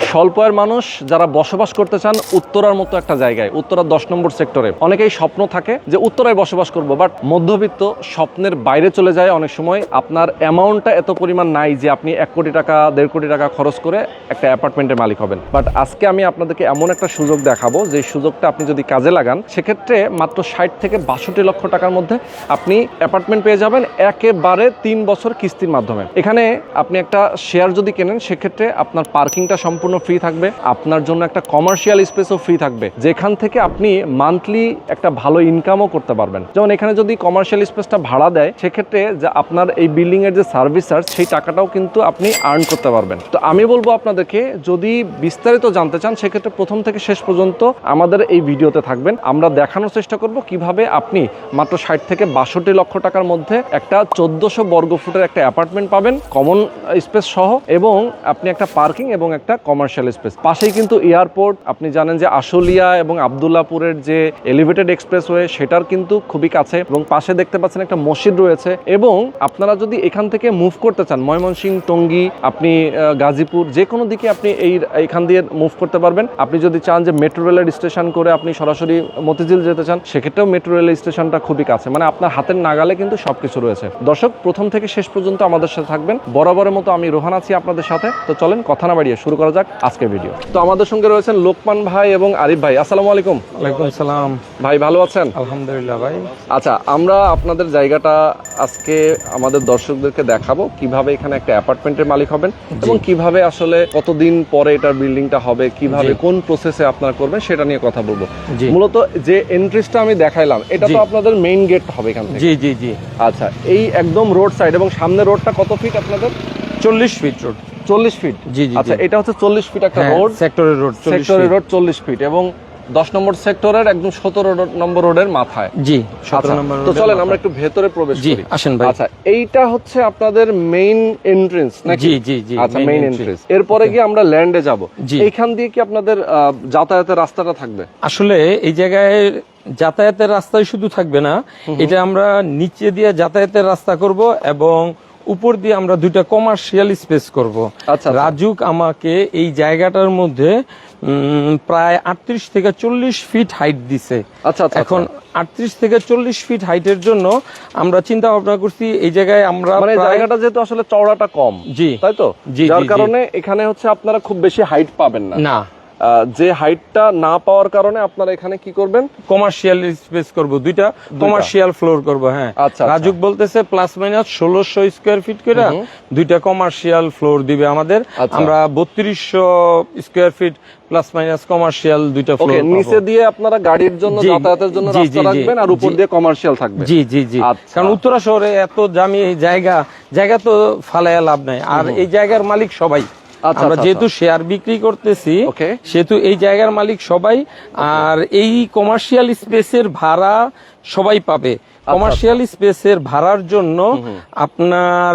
স্বল্প আয়ের মানুষ যারা বসবাস করতে চান উত্তরার মতো একটা জায়গায়, উত্তরার 10 নম্বর সেক্টরে, অনেকেই স্বপ্ন থাকে যে উত্তরায় বসবাস করব, বাট মধ্যবিত্ত স্বপ্নের বাইরে চলে যায়। অনেক সময় আপনার অ্যামাউন্টটা এত পরিমাণ নাই যে আপনি 1 কোটি টাকা 1.5 কোটি টাকা খরচ করে একটা অ্যাপার্টমেন্টের মালিক হবেন। বাট আজকে আমি আপনাদেরকে এমন একটা সুযোগ দেখাবো যে সুযোগটা আপনি যদি কাজে লাগান সেক্ষেত্রে মাত্র 60 থেকে 62 লক্ষ টাকার মধ্যে আপনি অ্যাপার্টমেন্ট পেয়ে যাবেন একেবারে 3 বছর কিস্তির মাধ্যমে। এখানে আপনি একটা শেয়ার যদি কেনেন সেক্ষেত্রে আপনার পার্কিংটা সম্পূর্ণ ফ্রি থাকবে, আপনার জন্য একটা কমার্শিয়াল স্পেসও ফ্রি থাকবে যেখান থেকে আপনি মান্থলি একটা ভালো ইনকামও করতে পারবেন। যেমন এখানে যদি কমার্শিয়াল স্পেসটা ভাড়া দেয় সেক্ষেত্রে যে আপনার এই বিল্ডিং এর যে সার্ভিস চার্জ সেই টাকাটাও কিন্তু আপনি আর্ন করতে পারবেন। তো আমি বলবো আপনাদেরকে যদি বিস্তারিত জানতে চান সেক্ষেত্রে প্রথম থেকে শেষ পর্যন্ত আমাদের এই ভিডিওতে থাকবেন। আমরা দেখানোর চেষ্টা করব কিভাবে আপনি মাত্র 60 থেকে 62 লক্ষ টাকার মধ্যে একটা 1400 বর্গ ফুটের একটা অ্যাপার্টমেন্ট পাবেন কমন স্পেস সহ, এবং আপনি একটা পার্কিং এবং একটা কমার্শিয়াল স্পেস। পাশেই কিন্তু এয়ারপোর্ট, আপনি জানেন যে আশুলিয়া এবং আব্দুল্লাহপুরের যে এলিভেটেড এক্সপ্রেসওয়ে সেটার কিন্তু খুবই কাছে, এবং পাশে দেখতে পাচ্ছেন একটা মসজিদ রয়েছে। এবং আপনারা যদি এখান থেকে মুভ করতে চান ময়মনসিংহ, টঙ্গী, আপনি গাজীপুর, যে কোনো দিকে আপনি এইখান দিয়ে মুভ করতে পারবেন। আপনি যদি চান যে মেট্রো রেলের স্টেশন করে আপনি সরাসরি মতিঝিল যেতে চান সেক্ষেত্রেও মেট্রো রেল স্টেশনটা খুবই কাছে, মানে আপনার হাতের নাগালে কিন্তু সবকিছু রয়েছে। দর্শক প্রথম থেকে শেষ পর্যন্ত আমাদের সাথে থাকবেন। বরাবরের মতো আমি রোহান আছি আপনাদের সাথে। তো চলেন কথা না বাড়িয়ে শুরু করা যাক আজকের ভিডিও। তো আমাদের সঙ্গে রয়েছেন লোকমান ভাই এবং আরিফ ভাই। আসসালামু আলাইকুম। ওয়ালাইকুম আসসালাম ভাই, ভালো আছেন? আলহামদুলিল্লাহ ভাই। আচ্ছা, আমরা আপনাদের জায়গাটা আজকে আমাদের দর্শকদেরকে দেখাবো কিভাবে এখানে একটা অ্যাপার্টমেন্টের মালিক হবেন এবং কিভাবে আসলে কতদিন পরে এটার বিল্ডিংটা হবে, কিভাবে কোন প্রসেসে আপনারা করবেন সেটা নিয়ে কথা বলবো। মূলত যে এন্ট্রিসটা আমি দেখাইলাম এটা তো আপনাদের মেইন গেট হবে এখান থেকে? জি জি জি। আচ্ছা, এই একদম রোড সাইড এবং সামনে রোডটা কত ফিট আপনাদের? 40 ফিট রোড। 40 ফিট? জি জি। আচ্ছা, এটা হচ্ছে 40 ফিট একটা রোড, সেক্টরের রোড। সেক্টরের রোড 40 ফিট এবং 10 নম্বর সেক্টরের একদম 17 নম্বর রোডের মাথায়। জি, 17 নম্বর। তো চলেন আমরা একটু ভেতরে প্রবেশ করি। আসেন ভাই। আচ্ছা, এইটা হচ্ছে আপনাদের মেইন এন্ট্রেন্স নাকি? জি জি জি। আচ্ছা, মেইন এন্ট্রেন্স। এরপরে গিয়ে আমরা ল্যান্ডে যাব। এইখান দিয়ে কি আপনাদের যাতায়াতের রাস্তাটা থাকবে? আসলে এই জায়গায় যাতায়াতের রাস্তাই শুধু থাকবে না, এটা আমরা নিচে দিয়ে যাতায়াতের রাস্তা করব এবং উপর দিয়ে আমরা 2টা কমার্শিয়াল স্পেস করব। আচ্ছা, রাজুক আমাকে এই জায়গাটার মধ্যে প্রায় 38 থেকে 40 ফিট হাইট দিছে। আচ্ছা, এখন 38 থেকে 40 ফিট হাইটের জন্য আমরা চিন্তা ভাবনা করছি এই জায়গায় আমরা মানে জায়গাটা যেহেতু আসলে চওড়াটা কম, জি তাই তো, যার কারণে এখানে হচ্ছে আপনারা খুব বেশি হাইট পাবেন না। না, যে হাইটটা না পাওয়ার কারণে আপনারা এখানে কি করবেন? কমার্শিয়াল স্পেস করব, 2টা কমার্শিয়াল ফ্লোর করব। হ্যাঁ, রাজুক বলতেছে প্লাস মাইনাস 1600 স্কয়ার ফিট করে 2টা কমার্শিয়াল ফ্লোর দিবে আমাদের। আমরা 3200 square feet plus minus commercial 2টা ফ্লোর। নিচে দিয়ে আপনারা গাড়ির জন্য যাতায়াতের জন্য রাস্তা রাখবেন আর উপর দিয়ে কমার্শিয়াল থাকবে। জি জি জি। কারণ উত্তরা শহরে এত দামি জায়গা তো ফালায়া লাভ নাই, আর এই জায়গার মালিক সবাই। আমরা যেহেতু শেয়ার বিক্রি করতেছি সেহেতু এই জায়গার মালিক সবাই, আর এই কমার্শিয়াল স্পেসের ভাড়া সবাই পাবে। কমার্শিয়াল স্পেসের ভাড়ার জন্য আপনার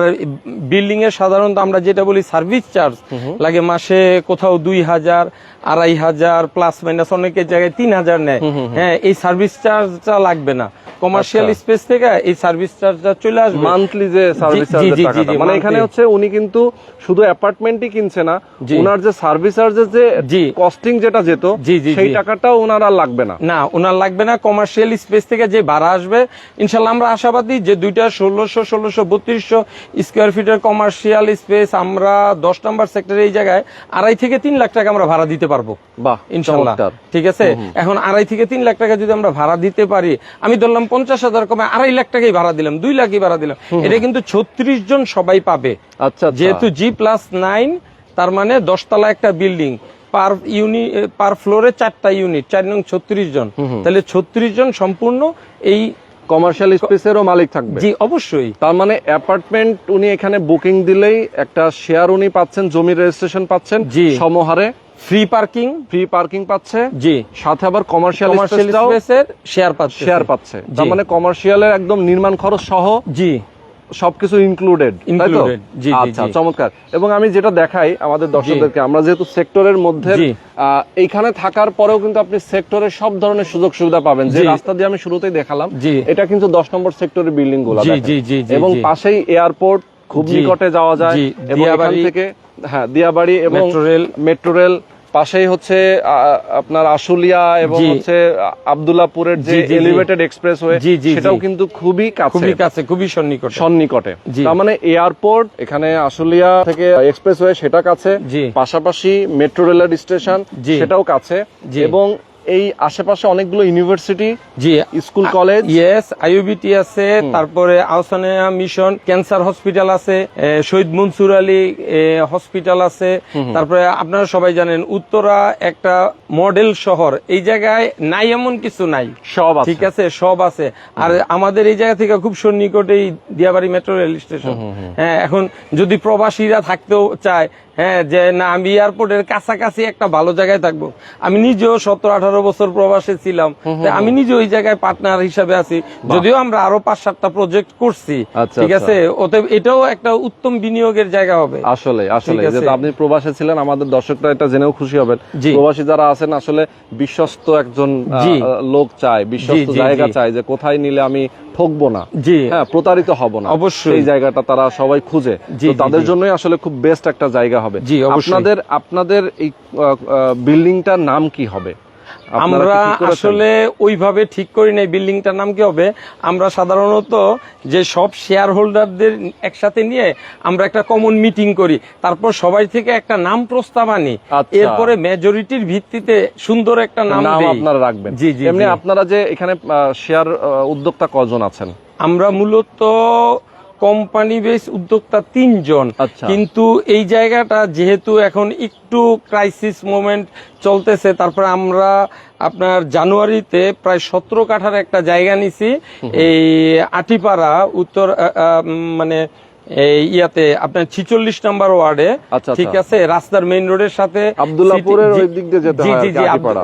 বিল্ডিং এর সাধারণত আমরা যেটা বলি সার্ভিস চার্জ লাগে মাসে কোথাও 2000, 2500 প্লাস মাইনাস অনেকের জায়গায় 3000 নেয়। হ্যাঁ, এই সার্ভিস চার্জটা লাগবে না। কমার্শিয়াল স্পেস থেকে এই সার্ভিস চার্জটা চলে আসবে মান্থলি, যে সার্ভিস চার্জের টাকাটা। মানে এখানে হচ্ছে উনি কিন্তু শুধু অ্যাপার্টমেন্টই কিনছে না, ওনার যে সার্ভিস চার্জের যে কস্টিং যেটা যেত সেই টাকাটাও ওনার আর লাগবে না। না, ওনার লাগবে না। কমার্শিয়াল স্পেস থেকে যে ভাড়া আসবে ইনশাআল্লাহ আমরা আশাবাদী যে 2টা 1600 3200 স্কয়ার ফিটের কমার্শিয়াল স্পেস আমরা 10 নম্বর সেক্টরে এই জায়গায় 2.5 থেকে 3 লাখ টাকা আমরা ভাড়া দিতে পারবো। বাহ, ইনশাআল্লাহ। ঠিক আছে, এখন 2.5 থেকে 3 লাখ টাকা যদি আমরা ভাড়া দিতে পারি, আমি ধরলাম 50,000 কমে 2.5 লাখ টাকাই ভাড়া দিলাম, 2 লাখই ভাড়া দিলাম, এটা কিন্তু 36 জন সবাই পাবে। আচ্ছা, যেহেতু G+9 তার মানে 10 তলা একটা বিল্ডিং, পার ফ্লোরে 4টা ইউনিট, 4 নং 36 জন, তাহলে 36 জন সম্পূর্ণ এই কমার্শিয়াল স্পেসেরও মালিক থাকবে। জি অবশ্যই। তার মানে অ্যাপার্টমেন্ট উনি এখানে বুকিং দিলেই একটা শেয়ার উনি পাচ্ছেন, জমি রেজিস্ট্রেশন পাচ্ছেন সমহারে, ফ্রি পার্কিং পাচ্ছে, জি, সাথে আবার কমার্শিয়াল স্পেসের শেয়ার পাচ্ছে। তার মানে কমার্শিয়ালের একদম নির্মাণ খরচ সহ জি সবকিছু ইনক্লুডেড, তাই তো? আচ্ছা, চমৎকার। এবং আমি যেটা দেখাই আমাদের দর্শকদেরকে, আমরা যেহেতু সেক্টরের মধ্যে এইখানে থাকার পরেও কিন্তু আপনি সেক্টরের সব ধরনের সুযোগ সুবিধা পাবেন। যে রাস্তা দিয়ে আমি শুরুতেই দেখালাম এটা কিন্তু 10 নম্বর সেক্টরের বিল্ডিং গুলো, এবং পাশেই এয়ারপোর্ট, খুব নিকটে যাওয়া যায় এবং এখান থেকে দিয়াবাড়ি এবং মেট্রো রেল পাশেই হচ্ছে আপনার আশুলিয়া এবং হচ্ছে আব্দুল্লাহপুরের যে এলিভেটেড এক্সপ্রেসওয়ে সেটাও কিন্তু খুবই কাছে খুবই সন্নিকটে। তার মানে এয়ারপোর্ট এখানে আশুলিয়া থেকে এক্সপ্রেসওয়ে সেটা কাছে, পাশাপাশি মেট্রো রেলের স্টেশন সেটাও কাছে, এবং এই আশেপাশে অনেকগুলো ইউনিভার্সিটি, স্কুল, কলেজ, আইইউবিটি আছে, তারপরে আহসানিয়া মিশন ক্যান্সার হসপিটাল আছে, শহীদ মনসুর আলী হসপিটাল আছে, তারপরে আপনারা সবাই জানেন উত্তরা একটা মডেল শহর, এই জায়গায় নাই এমন কিছু নাই, সব আছে, ঠিক আছে, সব আছে। আর আমাদের এই জায়গা থেকে খুব সন্নিকটেই দিয়াবাড়ি মেট্রো রেল স্টেশন। হ্যাঁ, এখন যদি প্রবাসীরা থাকতেও চায়, হ্যাঁ, যে না আমি এয়ারপোর্টের কাছাকাছি একটা ভালো জায়গায় থাকবো, আমি নিজেও 17-18 বছর প্রবাসে ছিলাম, আমি নিজে ওই জায়গায় পার্টনার হিসাবে আছি, যদিও আমরা আরো 5-7টা প্রজেক্ট করছি, ঠিক আছে, ওতে এটাও একটা উত্তম বিনিয়োগের জায়গা হবে। আসলে যেহেতু আপনি প্রবাসে ছিলেন, আমাদের দর্শকরা এটা জেনেও খুশি হবেন, প্রবাসী যারা আছেন আসলে বিশ্বস্ত একজন লোক চায়, বিশ্বস্ত জায়গা চায়, যে কোথায় নিলে আমি ঠকবো না, হ্যাঁ, প্রতারিত হব না, অবশ্যই এই জায়গাটা তারা সবাই খুঁজে, তাদের জন্যই আসলে খুব বেস্ট একটা জায়গা হবে। আপনাদের এই বিল্ডিংটার নাম কি হবে? আমরা আসলে ওইভাবে ঠিক করি নাই বিল্ডিংটার নাম কি হবে। আমরা সাধারণত যে সব শেয়ার হোল্ডারদের একসাথে নিয়ে আমরা একটা কমন মিটিং করি, তারপর সবাই থেকে একটা নাম প্রস্তাব আনি, এরপরে মেজরিটির ভিত্তিতে সুন্দর একটা নাম আপনারা রাখবেন। এমনি আপনারা যে এখানে শেয়ার উদ্যোক্তা কজন আছেন? আমরা মূলত কোম্পানি বেস উদ্যোক্তা 3 জন, কিন্তু এই জায়গাটা যেহেতু এখন একটু ক্রাইসিস মোমেন্ট চলতেছে, তারপরে আমরা আপনার জানুয়ারিতে প্রায় 17 কাঠার একটা জায়গা নিছি এই আটিপাড়া উত্তর মানে ইয়াতে আপনার 46 নম্বর ওয়ার্ডে, ঠিক আছে, রাস্তার মেইন রোডের সাথে আব্দুল্লাহপুরের ওই দিক দিয়ে যেতে হয় আটিপাড়া,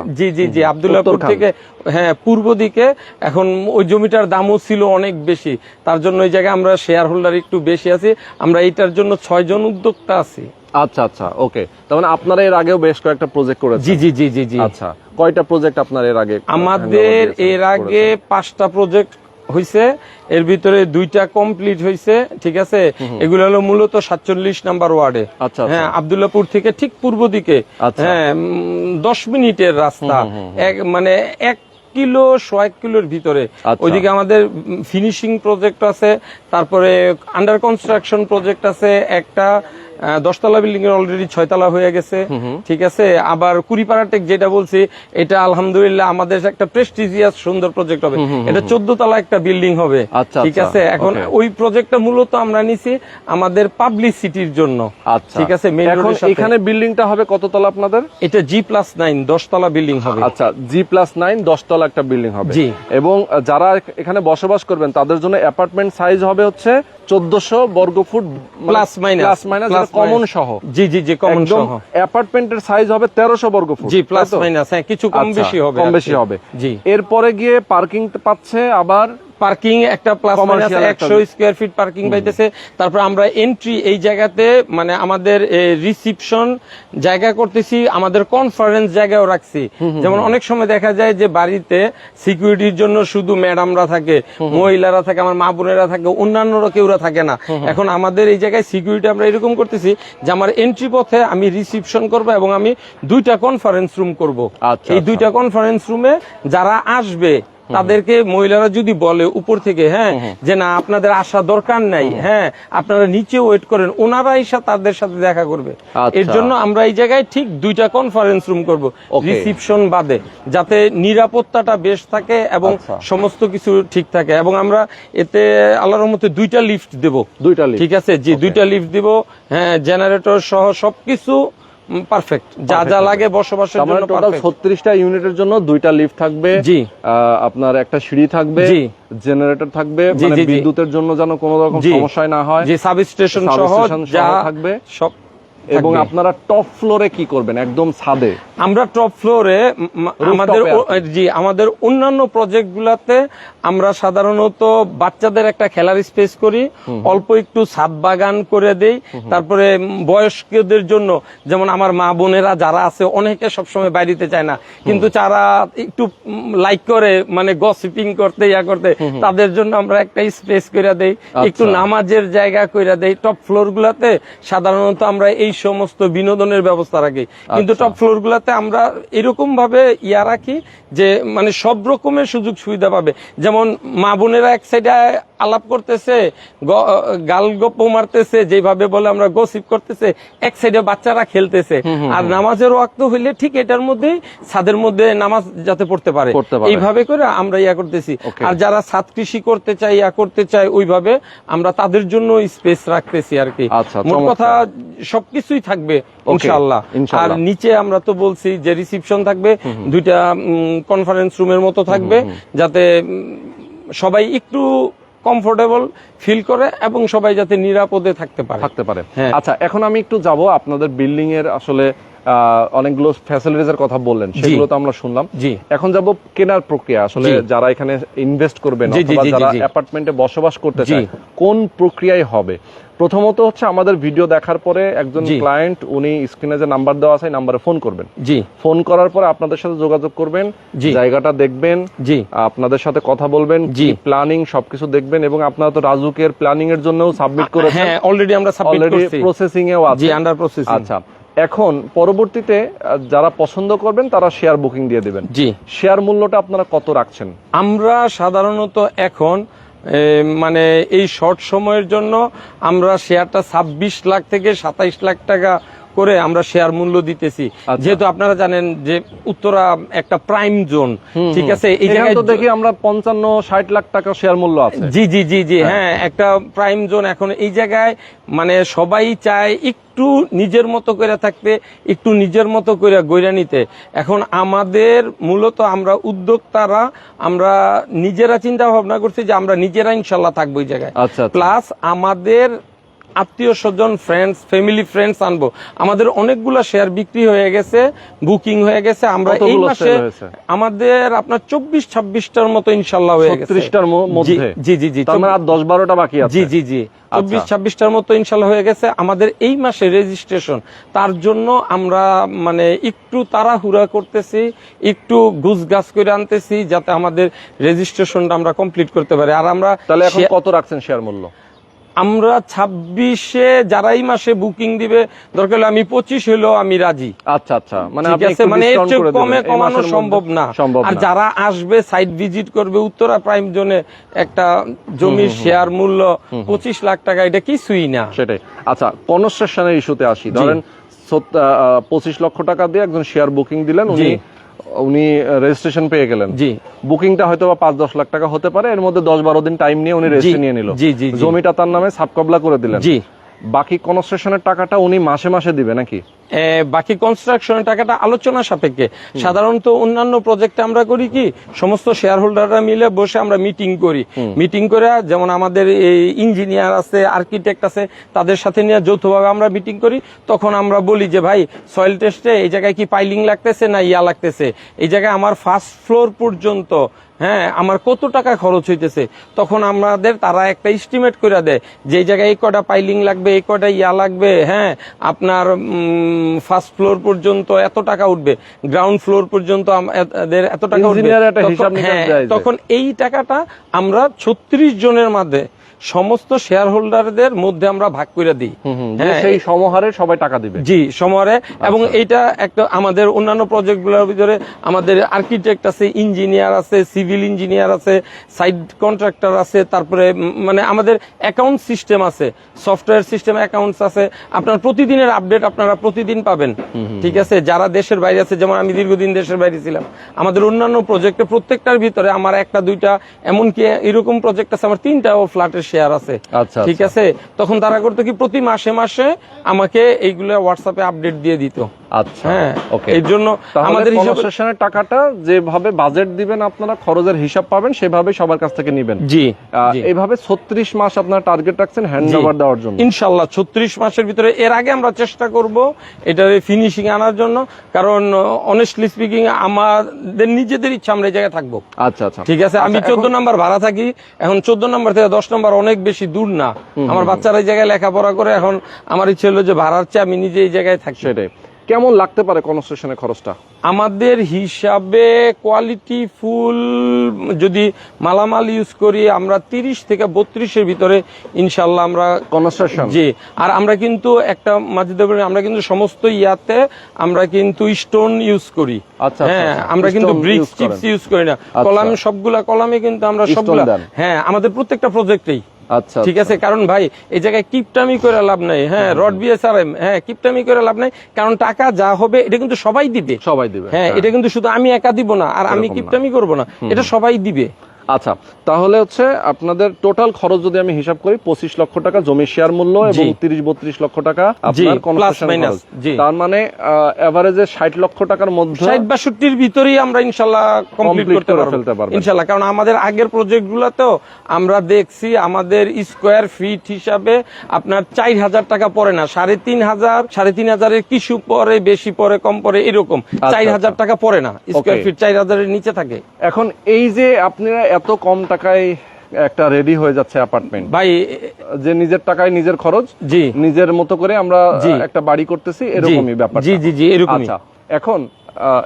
জি আব্দুল্লাহপুর থেকে হ্যাঁ পূর্ব দিকে। এখন ওই জমিটার দামও ছিল অনেক বেশি, তার জন্য ওই জায়গায় আমরা শেয়ার হোল্ডার একটু বেশি আছি, আমরা এইটার জন্য 6 জন উদ্যোক্তা আছি। আচ্ছা, ওকে। তার মানে আপনারা এর আগেও বেশ কয়েকটা প্রজেক্ট করেছেন? জি। আচ্ছা, কয়টা প্রজেক্ট আপনার এর আগে? আমাদের এর আগে 5টা প্রজেক্ট হইছে, এর ভিতরে 2টা কমপ্লিট হইছে, ঠিক আছে। এগুলো হলো মূলত 47 নাম্বার ওয়ার্ডে, হ্যাঁ, আব্দুল্লাহপুর থেকে ঠিক পূর্ব দিকে, হ্যাঁ, 10 মিনিটের রাস্তা, মানে 1 কিলো 1 কিলোর ভিতরে। ওইদিকে আমাদের ফিনিশিং প্রজেক্ট আছে, তারপরে আন্ডার কনস্ট্রাকশন প্রজেক্ট আছে একটা, 10 তলা বিল্ডিং এর অলরেডি 6 তলা হয়ে গেছে, ঠিক আছে। আবার কুড়িপাড়া টেক যেটা বলছি, এটা আলহামদুলিল্লাহ আমাদের একটা প্রেস্টিজিয়াস সুন্দর প্রজেক্ট হবে, এটা 14 তলা একটা বিল্ডিং হবে, ঠিক আছে। এখন ওই প্রজেক্টটা মূলত আমরা নিছি আমাদের পাবলিসিটির জন্য, ঠিক আছে। এখানে বিল্ডিংটা হবে কত তলা আপনাদের? এটা G+9 10 তলা বিল্ডিং হবে। আচ্ছা, G+9 10 তলা একটা বিল্ডিং হবে, এবং যারা এখানে বসবাস করবেন তাদের জন্য অ্যাপার্টমেন্ট সাইজ হবে হচ্ছে 1400 বর্গফুট প্লাস মাইনাস কমন সহ। জি কমন সহ। অ্যাপার্টমেন্টের সাইজ হবে 1300 বর্গফুট, জি প্লাস মাইনাস, হ্যাঁ, কিছু কম বেশি হবে। জি, এরপরে গিয়ে পার্কিং পাচ্ছে, আবার পার্কিং একটা plus minus 100 square feet parking পাইতেছে। তারপর আমরা এন্ট্রি এই জায়গাতে মানে আমাদের রিসিপশন জায়গা করতেছি, আমাদের কনফারেন্স জায়গাও রাখছি। যেমন অনেক সময় দেখা যায় যে বাড়িতে সিকিউরিটির জন্য শুধু ম্যাডামরা থাকে, মহিলারা থাকে, আমার মা বোনেরা থাকে, অন্যান্যরা কেউরা থাকে না। এখন আমাদের এই জায়গায় সিকিউরিটি আমরা এরকম করতেছি যে আমার এন্ট্রি পথে আমি রিসিপশন করব এবং আমি 2টা কনফারেন্স রুম করব। এই 2টা কনফারেন্স রুমে যারা আসবে তাদেরকে মহিলারা যদি বলে উপর থেকে, হ্যাঁ, যে না আপনাদের আসা দরকার নাই, হ্যাঁ, আপনারা নিচে ওয়েট করেন, ওনারা এসে তাদের সাথে দেখা করবে। এর জন্য আমরা এই জায়গায় ঠিক 2টা কনফারেন্স রুম করব রিসিপশন বাদে, যাতে নিরাপত্তাটা বেশ থাকে এবং সমস্ত কিছু ঠিক থাকে। এবং আমরা এতে আল্লাহর রহমতে 2টা লিফট দেব, ঠিক আছে, জি 2টা লিফট দিব, হ্যাঁ, জেনারেটর সহ সবকিছু পারফেক্ট, যা লাগে বসবাসের জন্য। টোটাল 36টা ইউনিটের জন্য 2টা লিফট থাকবে, জি, আপনার একটা সিঁড়ি থাকবে, জি, জেনারেটর থাকবে, মানে বিদ্যুতের জন্য যেন কোনো রকম সমস্যা না হয়, জি, সাবস্টেশন সহ যা থাকবে সব এবং আপনারা টপ ফ্লোরে কি করবেন একদম ছাদে? আমরা টপ ফ্লোরে আমাদের অন্যান্য প্রজেক্ট গুলাতে আমরা সাধারণত বাচ্চাদের একটা খেলার স্পেস করি, অল্প একটু ছাদ বাগান করে দেই। তারপরে বয়স্কদের জন্য, যেমন আমার মা বোনেরা যারা আছে অনেকে সবসময় বাইরেতে চায় না, কিন্তু যারা একটু লাইক করে মানে গসিপিং করতে করতে, তাদের জন্য আমরা একটা স্পেস করে দেই, একটু নামাজের জায়গা করে দেই। টপ ফ্লোর গুলাতে সাধারণত আমরা এই সমস্ত বিনোদনের ব্যবস্থা রাখি, কিন্তু টপ ফ্লোর গুলাতে আমরা এরকম ভাবে রাখি যে মানে সব রকমের সুযোগ সুবিধা পাবে। যেমন মা বোনেরা এক সাইডে আলাপ করতেছে, গাল গপ্প মারতেছে, যেভাবে বলে আমরা গসিপ করতেছে, এক সাইডে বাচ্চারা খেলতেছে। আর নামাজের ওয়াক্ত হইলে ঠিক এটার মধ্যেই ছাদের মধ্যে নামাজ যাতে পড়তে পারে, এইভাবে করে আমরা করতেছি। আর যারা ছাদ কৃষি করতে চাই করতে চাই, ওইভাবে আমরা তাদের জন্য স্পেস রাখতেছি আর কি। মোট কথা সবকিছুই থাকবে ইনশাআল্লাহ। আর নিচে আমরা তো বলছি যে রিসিপশন থাকবে, 2টা কনফারেন্স রুমের মতো থাকবে, যাতে সবাই একটু কমফোর্টেবল ফিল করে এবং সবাই যাতে নিরাপদে থাকতে পারে। আচ্ছা, এখন আমি একটু যাব আপনাদের বিল্ডিং এর, আসলে অনেকগুলো ফ্যাসিলিটিস এর কথা বললেন, সেগুলো তো আমরা শুনলাম। এখন যাব কেনার প্রক্রিয়া, আসলে যারা এখানে ইনভেস্ট করবেন অথবা যারা অ্যাপার্টমেন্টে বসবাস করতে চায়, কোন প্রক্রিয়ায় হবে? প্রথমত হচ্ছে আমাদের ভিডিও দেখার পরে একজন ক্লায়েন্ট, উনি স্ক্রিনে যে নাম্বার দেওয়া আছে নাম্বারে ফোন করবেন। ফোন করার পরে আপনাদের সাথে যোগাযোগ করবেন, জায়গাটা দেখবেন, আপনাদের সাথে কথা বলবেন, প্ল্যানিং সবকিছু দেখবেন, এবং আপনারা তো রাজুকের প্ল্যানিং এর জন্যও সাবমিট করেছেন। হ্যাঁ, অলরেডি আমরা সাবমিট করছি, প্রসেসিং এও আছে, আন্ডার প্রসেসিং। আচ্ছা, এখন পরবর্তীতে যারা পছন্দ করবেন তারা শেয়ার বুকিং দিয়ে দিবেন। শেয়ার মূল্যটা আপনারা কত রাখছেন? আমরা সাধারণত এখন মানে এই শর্ট সময়ের জন্য আমরা শেয়ারটা 26 লাখ থেকে 27 লাখ টাকা করে আমরা শেয়ার মূল্য দিতেছি। যেহেতু আপনারা জানেন যে উত্তরা একটা প্রাইম জোন, ঠিক আছে, এই জায়গায় তো দেখি আমরা 55-60 লাখ টাকা শেয়ার মূল্য আছে। জি, হ্যাঁ, একটা প্রাইম জোন। এখন এই জায়গায় মানে সবাই চায় একটু নিজের মতো করে থাকতে, একটু নিজের মতো করে গইরা নিতে। এখন আমাদের মূলত আমরা উদ্যোক্তারা, আমরা নিজেরা চিন্তা ভাবনা করছি যে আমরা নিজেরা ইনশাল্লাহ থাকবো এই জায়গায়। প্লাস আমাদের আত্মীয় স্বজন, ফ্রেন্ডস, ফ্যামিলি ফ্রেন্ডস আনবো। আমাদের অনেকগুলা শেয়ার বিক্রি হয়ে গেছে, বুকিং হয়ে গেছে। আমরা এই মাসে আমাদের আপনার 24-26টার মতো ইনশাল্লাহ হয়ে গেছে। 30টার মধ্যে? জি, তার মানে আর 10-12টা বাকি আছে। জি, 24-26টার মতো ইনশাল্লাহ হয়ে গেছে। আমাদের এই মাসে রেজিস্ট্রেশন, তার জন্য আমরা মানে একটু তাড়াহুড়া করতেছি, একটু গুছগাছ করে আনতেছি, যাতে আমাদের রেজিস্ট্রেশনটা আমরা কমপ্লিট করতে পারি। আর আমরা তাহলে এখন কত রাখছেন শেয়ার মূল্য? আমরা 26-এ যারাই মাসে বুকিং দিবে, দরকার হলে আমি 25 হলেও আমি রাজি। আচ্ছা, মানে এর চেয়ে কমে কমানো সম্ভব না। আর যারা আসবে, সাইট ভিজিট করবে, উত্তরা প্রাইম জোনে একটা জমির শেয়ার মূল্য 25 লাখ টাকা, এটা কিছুই না। সেটাই। আচ্ছা, কনস্ট্রাকশনের ইস্যুতে আসি। ধরেন 25 লক্ষ টাকা দিয়ে একজন শেয়ার বুকিং দিলেন, উনি রেজিস্ট্রেশন পেয়ে গেলেন। বুকিংটা হয়তো 5-10 লাখ টাকা হতে পারে, এর মধ্যে 10-12 দিন টাইম নিয়ে উনি রেজিস্ট্রি নিয়ে নিল, জমিটা তার নামে সাবকবলা করে দিলেন। বাকি কনস্ট্রাকশনের টাকাটা উনি মাসে মাসে দিবে নাকি? বাকি কনস্ট্রাকশনের টাকাটা আলোচনা সাপেক্ষে। সাধারণত অন্যান্য প্রজেক্টে আমরা করি কি, সমস্ত শেয়ার হোল্ডাররা মিলে বসে আমরা মিটিং করি। মিটিং করে, যেমন আমাদের ইঞ্জিনিয়ার আছে, আর্কিটেক্ট আছে, তাদের সাথে নিয়ে যৌথভাবে আমরা মিটিং করি। তখন আমরা বলি যে ভাই, সয়েল টেস্টে এই জায়গায় কি পাইলিং লাগতেছে না লাগতেছে, এই জায়গায় আমার ফার্স্ট ফ্লোর পর্যন্ত আমার কত টাকা খরচ হইতেছে। তখন আমাদের তারা একটা এস্টিমেট করে দেয় যে এই জায়গায় এই কটা পাইলিং লাগবে, এই কটা লাগবে, আপনার ফার্স্ট ফ্লোর পর্যন্ত এত টাকা উঠবে, গ্রাউন্ড ফ্লোর পর্যন্ত এত টাকা উঠবে। তখন এই টাকাটা আমরা 36 জনের মধ্যে সমস্ত শেয়ার হোল্ডারদের মধ্যে আমরা ভাগ করে দিই। সেই সমহারে সবাই টাকা দিবে। জি, সমহারে। এবং এইটা একটা আমাদের অন্যান্য প্রজেক্টগুলোর ভিতরে আমাদের আর্কিটেক্ট আছে, ইঞ্জিনিয়ার আছে, সিভিল ইঞ্জিনিয়ার আছে, সাইট কন্ট্রাক্টর আছে, তারপরে মানে আমাদের অ্যাকাউন্ট সিস্টেম আছে, সফটওয়্যার সিস্টেম অ্যাকাউন্টস আছে। আপনার প্রতিদিনের আপডেট আপনারা প্রতিদিন পাবেন, ঠিক আছে। যারা দেশের বাইরে আছে, যেমন আমি দীর্ঘদিন দেশের বাইরে ছিলাম, আমাদের অন্যান্য প্রজেক্টে প্রত্যেকটার ভিতরে আমার 1-2টা, এমনকি এরকম প্রজেক্ট আছে আমার 3টাও ফ্ল্যাটের শেয়ার আছে, আচ্ছা, ঠিক আছে। তখন তারা করতো কি প্রতি মাসে মাসে আমাকে এইগুলো হোয়াটসঅ্যাপে আপডেট দিয়ে দিত। আচ্ছা, হ্যাঁ, ওকে। এর জন্য আমাদের কনসেশনের টাকাটা যেভাবে বাজেট দিবেন আপনারা খরচের হিসাব পাবেন সেভাবে সবার কাছ থেকে নেবেন। জি, এইভাবে 36 মাস আপনারা টার্গেট রাখছেন হ্যান্ডওভার দেওয়ার জন্য। ইনশাআল্লাহ 36 মাসের ভিতরে। এর আগে আমরা চেষ্টা করব এটার ফিনিশিং আনার জন্য, কারণ অনেস্টলি স্পিকিং আমাদের নিজেদের ইচ্ছা আমরা এই জায়গায় থাকবো। আচ্ছা আচ্ছা, ঠিক আছে। আমি 14 নম্বর ভাড়া থাকি, এখন 14 নম্বর থেকে 10 নম্বর অনেক বেশি দূর না। আমার বাচ্চারা এই জায়গায় লেখাপড়া করে, এখন আমার ইচ্ছে হলো যে ভাড়ার চেয়ে আমি নিজে এই জায়গায় থাকি। সেটাই। কেমন লাগতে পারে কনস্ট্রাকশনের খরচটা? আমাদের হিসাবে কোয়ালিটি ফুল যদি মালামাল ইউজ করি আমরা 30 থেকে 32-এর ভিতরে ইনশাল্লাহ আমরা কনস্ট্রাকশন। জি, আর আমরা কিন্তু একটা মাঝে আমরা কিন্তু সমস্ত ইয়াতে আমরা কিন্তু স্টোন ইউজ করি। আচ্ছা, হ্যাঁ, আমরা কিন্তু ব্রিক্স চিপস ইউজ করি না। কলামে সবগুলা কলামে কিন্তু আমরা সবগুলা, হ্যাঁ, আমাদের প্রত্যেকটা প্রজেক্টেই। আচ্ছা, ঠিক আছে। কারণ ভাই এই জায়গায় কিপটামি করে লাভ নাই। হ্যাঁ, রড বিএসআরএম, হ্যাঁ, কিপটামি করে লাভ নাই, কারণ টাকা যা হবে এটা কিন্তু সবাই দিবে। হ্যাঁ, এটা কিন্তু শুধু আমি একা দিব না, আর আমি কিপটামি করব না, এটা সবাই দিবে। আচ্ছা, তাহলে হচ্ছে আপনাদের টোটাল খরচ যদি আমি হিসাব করি 25 লক্ষ টাকা জমির শেয়ার মূল্য এবং 30-32 লক্ষ টাকা আপনার কনস্ট্রাকশন খরচ। তার মানে এভারেজে 60 লক্ষ টাকার মধ্যে 60-62-র ভিতরেই আমরা ইনশাআল্লাহ কমপ্লিট করতে পারবো ইনশাআল্লাহ। কারণ আমাদের আগের প্রজেক্টগুলোতেও আমরা দেখছি আমাদের স্কয়ার ফিট হিসাবে আপনার 4000 টাকা পড়ে না, 3500-3500-এর কিছু পরে, বেশি পরে, কম পরে, এরকম 4000 টাকা পড়ে না স্কয়ার ফিট, 4000-এর নিচে থাকে। এখন এই যে আপনারা এত কম টাকায় একটা রেডি হয়ে যাচ্ছে অ্যাপার্টমেন্ট, ভাই যে নিজের টাকায় নিজের খরচ, জি, নিজের মতো করে আমরা একটা বাড়ি করতেছি, এরকমই ব্যাপার। জি জি জি, এরকমই। আচ্ছা, এখন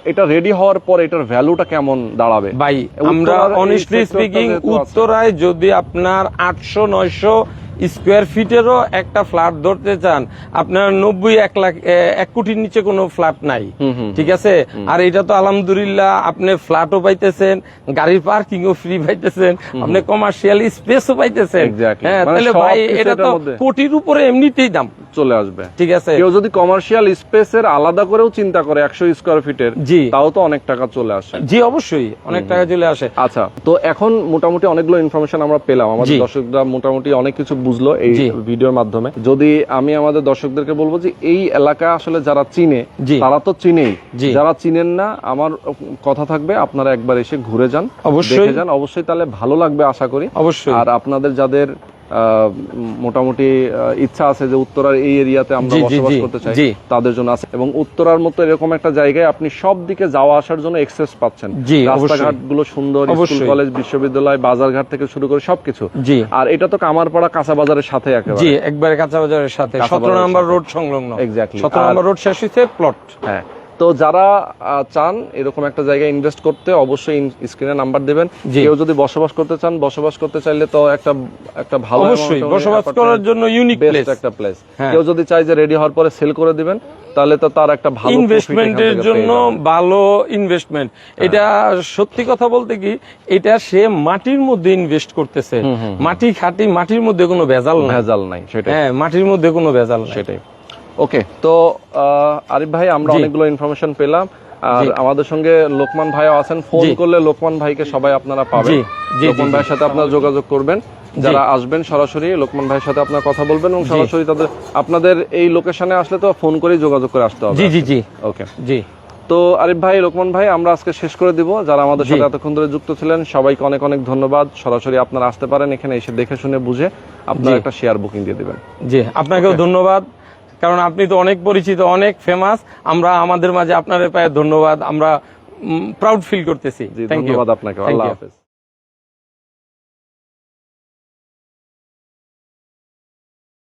এটা রেডি হওয়ার পর এটার ভ্যালুটা কেমন দাঁড়াবে? ভাই আমরা অনেস্টলি স্পিকিং উত্তরায় যদি আপনার 800-900 স্কোয়ার ফিটেরও একটা ফ্ল্যাট ধরতে চান, আপনার 90-1 লাখ 1 কোটির নিচে কোনো ফ্ল্যাট নাই, ঠিক আছে। আর এটা তো আলহামদুলিল্লাহ আপনি ফ্ল্যাটও পাইতেছেন, গাড়ির পার্কিংও ফ্রি পাইতেছেন, আপনি কমার্শিয়াল স্পেসও পাইতেছেন। হ্যাঁ, তাহলে ভাই এটা তো কোটির উপরে এমনিতেই দাম চলে আসবে, ঠিক আছে। কেউ যদি কমার্শিয়াল স্পেসের আলাদা করেও চিন্তা করে 100 স্কোয়ার ফিটের, জি, তাও তো অনেক টাকা চলে আসে। জি, অবশ্যই অনেক টাকা চলে আসে। আচ্ছা, তো এখন মোটামুটি অনেকগুলো ইনফরমেশন আমরা পেলাম, আমাদের দর্শকরা মোটামুটি অনেক কিছু বুঝলো এই ভিডিওর মাধ্যমে। যদি আমি আমাদের দর্শকদেরকে বলবো যে এই এলাকা আসলে যারা চিনে তারা তো চিনেই, যারা চিনেন না আমার কথা থাকবে আপনারা একবার এসে ঘুরে যান, দেখে যান, অবশ্যই তাহলে ভালো লাগবে আশা করি। অবশ্যই। আর আপনাদের যাদের মোটামুটি ইচ্ছা আছে যে উত্তরার এই এরিয়াতে আমরা বসবাস করতে চাই, তাদের জন্য আছে। এবং উত্তরার মতো এরকম একটা জায়গায় আপনি সব দিকে যাওয়া আসার জন্য এক্সেস পাচ্ছেন, রাস্তাঘাট গুলো সুন্দর, স্কুল কলেজ বিশ্ববিদ্যালয় বাজারঘাট থেকে শুরু করে সবকিছু। আর এটা তো কামারপাড়া কাঁচা বাজারের সাথে একেবারে, একবারে কাঁচা বাজারের সাথে, 17 নম্বর রোড সংলগ্ন। এক্স্যাক্টলি, 17 নম্বর রোড শেষ হইছে প্লট। হ্যাঁ, তো যারা চান এরকম একটা জায়গায় ইনভেস্ট করতে অবশ্যই স্ক্রিনে নাম্বার দেবেন। কেউ যদি বসবাস করতে চান, বসবাস করতে চাইলে তো একটা ভালো, অবশ্যই বসবাস করার জন্য ইউনিক প্লেস, একটা প্লেস। কেউ যদি চায় যে রেডি হওয়ার পরে সেল করে দিবেন, তাহলে তো তার একটা ভালো ইনভেস্টমেন্টের জন্য ভালো ইনভেস্টমেন্ট। এটা সত্যি কথা বলতে কি, এটা সে মাটির মধ্যে ইনভেস্ট করতেছে, মাটি খাঁটি, মাটির মধ্যে কোনো ভেজাল নাই, সেটাই। হ্যাঁ, মাটির মধ্যে কোনো ভেজাল নাই, সেটাই। ওকে, তো আরিফ ভাই আমরা অনেকগুলো ইনফরমেশন পেলাম, আর আমাদের সঙ্গে লোকমান ভাইও আছেন। ফোন করলে লোকমান ভাইকে সবাই আপনারা পাবেন, লোকমান ভাইয়ের সাথে আপনারা যোগাযোগ করবেন। যারা আসবেন সরাসরি লোকমান ভাইয়ের সাথে আপনারা কথা বলবেন এবং সরাসরি আপনাদের এই লোকেশনে আসলে তো ফোন করেই যোগাযোগ করে আসতে হবে। জি জি জি, ওকে, জি। তো আরিফ ভাই, লোকমান ভাই, আমরা আজকে শেষ করে দিব। যারা আমাদের সাথে এতক্ষণ ধরে যুক্ত ছিলেন সবাইকে অনেক অনেক ধন্যবাদ। সরাসরি আপনারা আসতে পারেন, এখানে এসে দেখে শুনে বুঝে আপনারা একটা শেয়ার বুকিং দিয়ে দিবেন। জি, আপনাকেও ধন্যবাদ, কারণ আপনি তো অনেক পরিচিত, অনেক ফেমাস। আমরা আমাদের মাঝে আপনার পায়ে ধন্যবাদ, আমরা প্রাউড ফিল করতেছি। ধন্যবাদ আপনাকে, আল্লাহ হাফেজ।